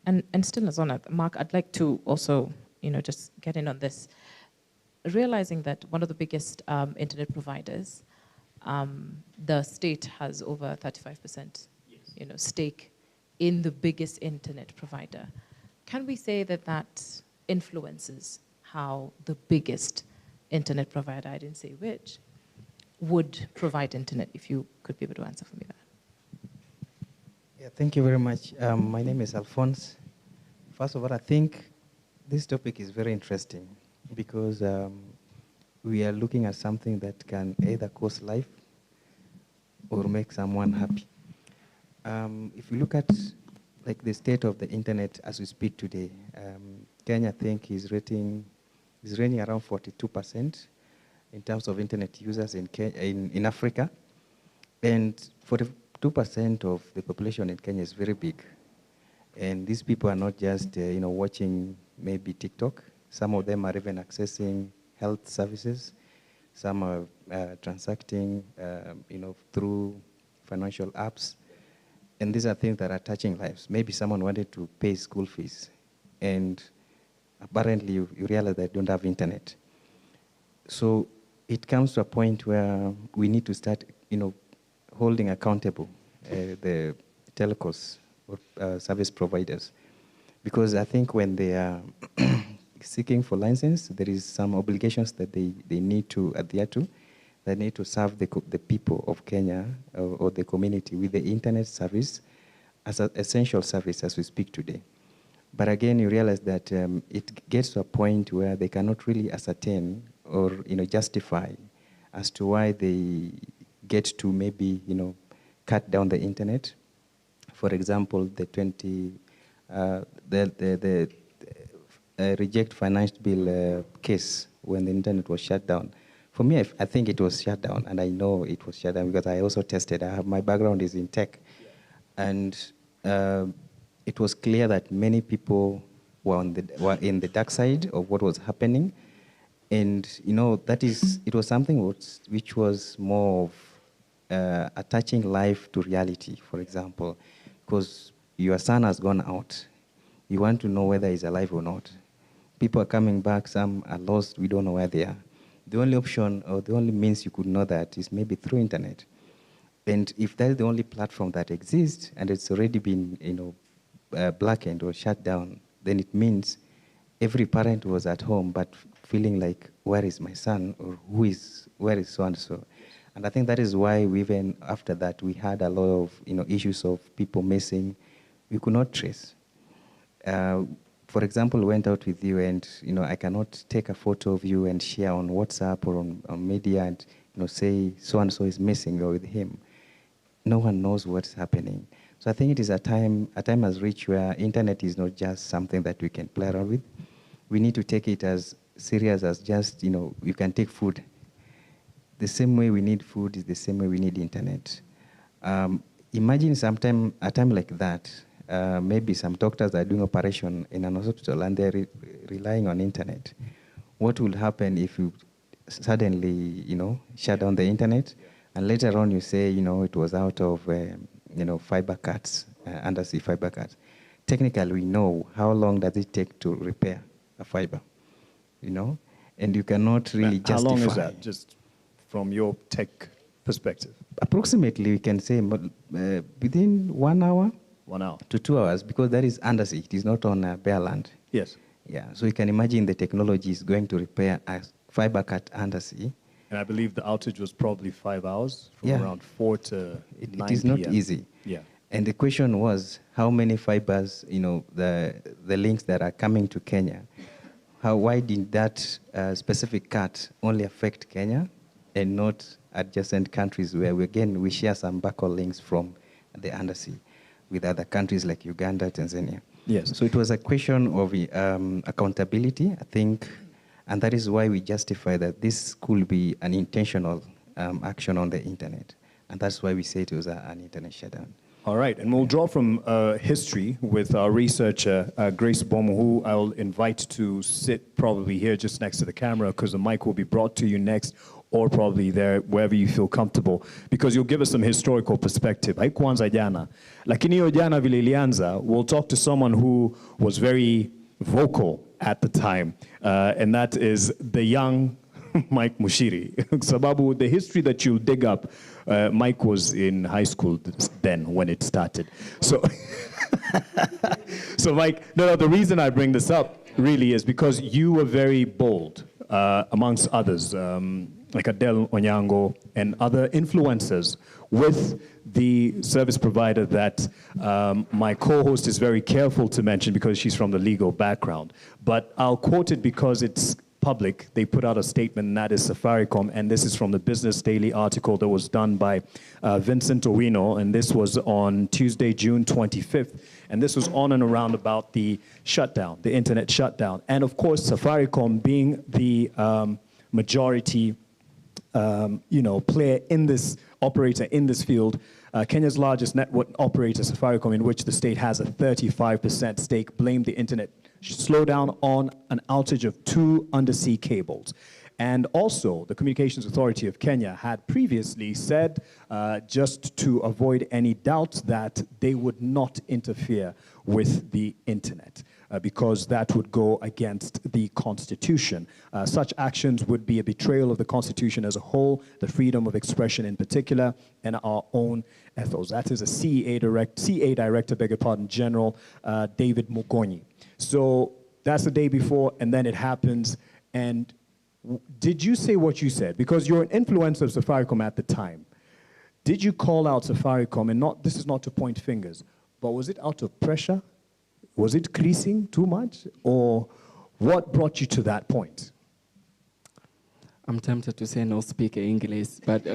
And still as on that, Mark, I'd like to also, just get in on this. Realizing that one of the biggest internet providers, the state has over 35%, stake in the biggest internet provider. Can we say that that influences how the biggest internet provider, I didn't say which, would provide internet, if you could be able to answer for me that? Yeah, thank you very much. My name is Alphonse. First of all, I think this topic is very interesting because we are looking at something that can either cost life or make someone happy. If you look at like the state of the internet as we speak today, Kenya, I think, is rating around 42% in terms of internet users in Africa, and 42% of the population in Kenya is very big. And these people are not just watching maybe TikTok. Some of them are even accessing health services. Some are transacting through financial apps. And these are things that are touching lives. Maybe someone wanted to pay school fees, and apparently you realize they don't have internet. So it comes to a point where we need to start holding accountable the telcos or service providers, because I think when they are seeking for license, there is some obligations that they need to adhere to. They need to serve the people of Kenya or the community with the internet service as an essential service as we speak today. But again, you realize that it gets to a point where they cannot really ascertain or justify as to why they get to maybe cut down the internet. For example, the reject finance bill case when the internet was shut down. For me, I think it was shut down, and I know it was shut down because I also tested. My background is in tech, and it was clear that many people were in the dark side of what was happening, and it was something which was more of attaching life to reality. For example, because your son has gone out, you want to know whether he's alive or not. People are coming back, some are lost, we don't know where they are. The only option or the only means you could know that is maybe through internet. And if that's the only platform that exists and it's already been blackened or shut down, then it means every parent was at home but feeling like, where is my son, or where is so-and-so? And I think that is why even after that we had a lot of issues of people missing. We could not trace. For example, went out with you and I cannot take a photo of you and share on WhatsApp or on media and say so-and-so is missing or with him. No one knows what's happening. So I think it is a time has reached where internet is not just something that we can play around with. We need to take it as serious as just, you can take food. The same way we need food is the same way we need internet. Imagine a time like that, maybe some doctors are doing operation in an hospital and they're relying on internet. What will happen if you suddenly, shut down the internet, and later on you say, it was out of, fiber cuts, undersea fiber cuts. Technically, we know how long does it take to repair a fiber, and you cannot really justify. How long is that, just from your tech perspective? Approximately, we can say within 1 hour. 1 hour. To 2 hours, because that is undersea. It is not on bare land. Yes. Yeah, so you can imagine the technology is going to repair a fiber cut undersea. And I believe the outage was probably 5 hours, from around 4 to 9 It is not easy. Yeah. And the question was, how many fibers, the links that are coming to Kenya, why did that specific cut only affect Kenya and not adjacent countries where, we share some backhaul links from the undersea with other countries like Uganda, Tanzania. Yes. So it was a question of accountability, I think, and that is why we justify that this could be an intentional action on the internet. And that's why we say it was an internet shutdown. All right, and we'll draw from history with our researcher, Grace Bomo, who I'll invite to sit probably here just next to the camera because the mic will be brought to you next. or probably there, wherever you feel comfortable, because you'll give us some historical perspective. Haikuanza jana. Lakini hiyo jana vile ilianza, we'll talk to someone who was very vocal at the time, and that is the young Mike Muchiri. Sababu, the history that you'll dig up, Mike was in high school then when it started. So, so Mike, no, the reason I bring this up really is because you were very bold, amongst others, like Adele Onyango and other influencers, with the service provider that my co-host is very careful to mention because she's from the legal background. But I'll quote it because it's public. They put out a statement, and that is Safaricom, and this is from the Business Daily article that was done by Vincent Owino, and this was on Tuesday, June 25th, and this was on and around about the shutdown, the internet shutdown. And of course, Safaricom being the majority player in this, operator in this field, Kenya's largest network operator, Safaricom, in which the state has a 35% stake, blamed the internet slowdown on an outage of 2 undersea cables. And also, the Communications Authority of Kenya had previously said, just to avoid any doubts, that they would not interfere with the internet because that would go against the Constitution. Such actions would be a betrayal of the Constitution as a whole, the freedom of expression in particular, and our own ethos. That is a CA Director, General David Mugonyi. So that's the day before, and then it happens. And did you say what you said? Because you're an influencer of Safaricom at the time. Did you call out Safaricom, and this is not to point fingers, but was it out of pressure? Was it creasing too much? Or what brought you to that point? I'm tempted to say no speak English, but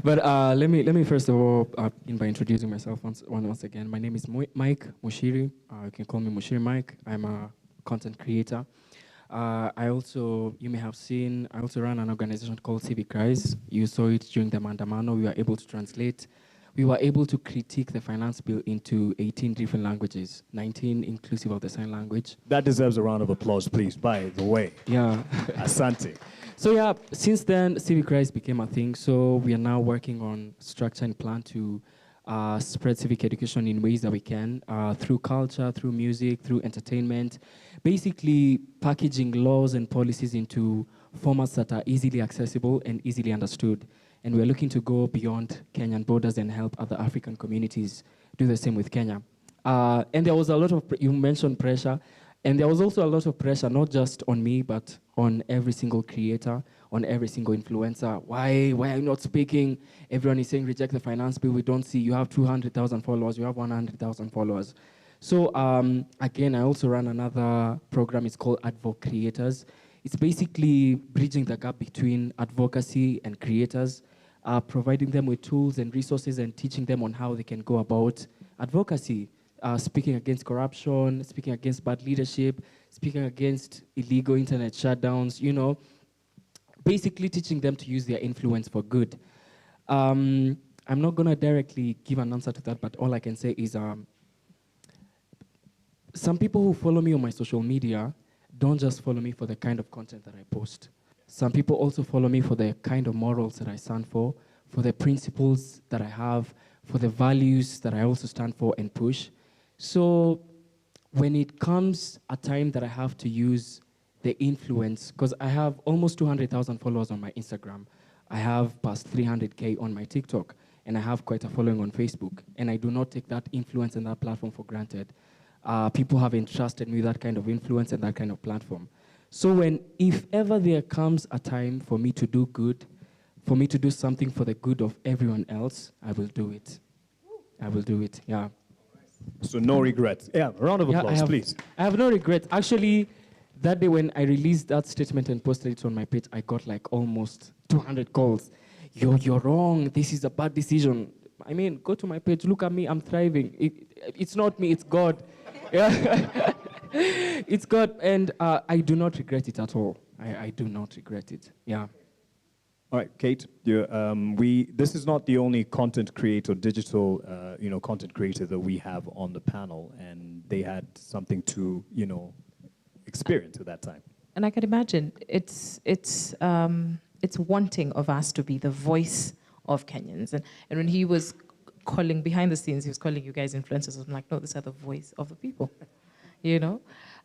let me first of all begin by introducing myself once again. My name is Mike Muchiri. You can call me Muchiri Mike. I'm a content creator. You may have seen, I also run an organization called Civic Rise. You saw it during the Mandamano. We were able to translate. We were able to critique the finance bill into 18 different languages, 19 inclusive of the sign language. That deserves a round of applause, please, by the way. Yeah. Asante. So yeah, since then, Civic Rise became a thing. So we are now working on structure and plan to spread civic education in ways that we can, through culture, through music, through entertainment, basically packaging laws and policies into formats that are easily accessible and easily understood. And we're looking to go beyond Kenyan borders and help other African communities do the same with Kenya. And there was a lot of, you mentioned pressure, and there was also a lot of pressure, not just on me, but on every single creator, on every single influencer. Why are you not speaking? Everyone is saying reject the finance bill. We don't see, you have 200,000 followers, you have 100,000 followers. So again, I also run another program. It's called Advoc Creators. It's basically bridging the gap between advocacy and creators, providing them with tools and resources and teaching them on how they can go about advocacy, speaking against corruption, speaking against bad leadership, speaking against illegal internet shutdowns, basically teaching them to use their influence for good. I'm not going to directly give an answer to that, but all I can say is some people who follow me on my social media don't just follow me for the kind of content that I post. Some people also follow me for the kind of morals that I stand for the principles that I have, for the values that I also stand for and push. So when it comes a time that I have to use the influence, because I have almost 200,000 followers on my Instagram, I have past 300K on my TikTok, and I have quite a following on Facebook, and I do not take that influence and that platform for granted. People have entrusted me with that kind of influence and that kind of platform. So if ever there comes a time for me to do good, for me to do something for the good of everyone else, I will do it. I will do it, yeah. So no regrets. Yeah, a round of applause, please. I have no regrets. Actually, that day when I released that statement and posted it on my page, I got like almost 200 calls. You're wrong. This is a bad decision. I mean, go to my page. Look at me. I'm thriving. It's not me. It's God. Yeah. It's God. And I do not regret it at all. I do not regret it. Yeah. All right, Kate, this is not the only content creator, digital, content creator that we have on the panel, and they had something to, experience at that time. And I can imagine it's wanting of us to be the voice of Kenyans. And when he was calling behind the scenes, he was calling you guys influencers. I'm like, no, these are the voice of the people. You know,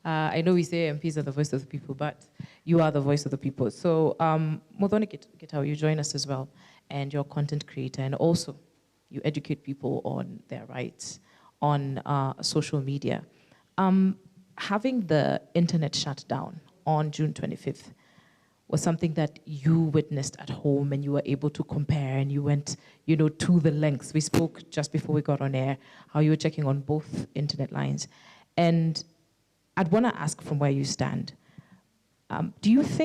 I know we say MPs are the voice of the people, but you are the voice of the people. So, Modoni Gitau, you join us as well, and you're a content creator, and also you educate people on their rights on social media. Having the internet shut down on June 25th was something that you witnessed at home, and you were able to compare, and you went, you know, to the lengths. We spoke just before we got on air how you were checking on both internet lines. And I'd want to ask from where you stand, do you think